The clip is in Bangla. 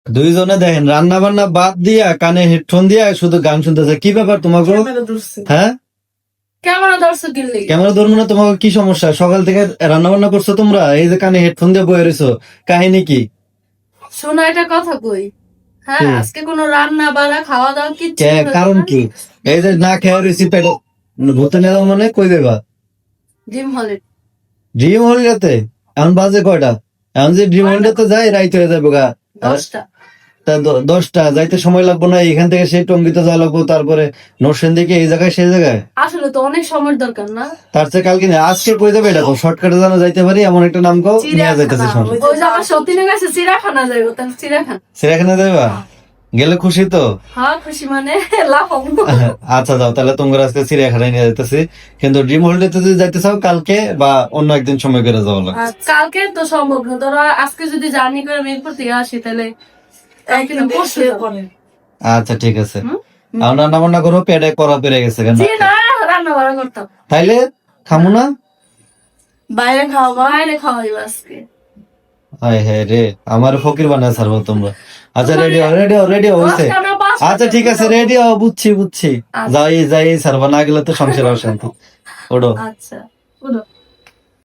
দুইজনে দেখেন রান্না বান্না বাদ দিয়া কানে হেডফোন দিয়া শুধু গান শুনতেছে। কি ব্যাপার তোমাকে? হ্যাঁ, ক্যামেরা দর্শক গেলে ক্যামেরা ধরবো না? তোমাকে কি সমস্যা? সকাল থেকে রান্না বান্না করছো তোমরা, এই যে কানে হেডফোন দিয়ে বয়ে রয়েছো, কাহিনী কি? শোনো একটা কথা কই, হ্যাঁ কি? আজকে কোনো রান্না বাড়া খাওয়া দাওয়া কিচ্ছু কারণ কি? এই যে না খেয়ে রয়েছি পেটে ভূতে নেওয়া মানে কই দেবা? ডিম হলে ড্রিম হলিডেতে এখন বাজে কয়টা? এখন যে ড্রিম হলিডেতে যাই রাইত হয়ে যাবে গা। 10টা। তা 10টা যাইতে সময় লাগবো না? এখান থেকে সেই টঙ্গিতে যাওয়া লাগবো, তারপরে নরসেন দিকে এই জায়গায় সেই জায়গায়। আসলে তো অনেক সময়ের দরকার না? তার চেয়ে কালকে না আজকে কই যাবে? এটা শর্টকাটে জানা যাইতে পারি এমন একটা নাম কও, নিয়ে যাইতেছে সমস্যা। ওই যে আমার সতীনের কাছে চিড়াখানা যাইবো, তাহলে চিড়াখানা। সেখানে যাইবা? গেলে খুশি তো? হ্যাঁ খুশি মানে লাফাবো। আচ্ছা যাও তাহলে, তোমার আজকে চিড়িয়াখানায় নিয়ে যাইতেছি। কিন্তু ড্রিম হলিডেতে যদি যাইতে চাও কালকে বা অন্য একদিন সময় করে যাওয়া লাগবে। কালকে তো সম্ভব না, ধরো আজকে যদি জার্নি করে মিরপুর থেকে আসি তাহলে একদিন পরশু যাবো। আচ্ছা ঠিক আছে, এখন রান্না বান্না করো, পেটে করা পেরে গেছে কেন? জি না, রান্না বাড়া করতাম। তাইলে খামু না? বাইরে খাওয়া, বাইরে খাওয়াইবো আজকে। হায় হ্যাঁ রে, আমার ফকির বানায় ছাড়বো তোমরা। আচ্ছা রেডি হও, রেডি হও, রেডি হয়েছে? আচ্ছা ঠিক আছে, রেডি হও, বুঝছি বুঝছি। যাই যাই ছাড়বা, না গেলে তো সংসার অশান্তি। ওঠো। আচ্ছা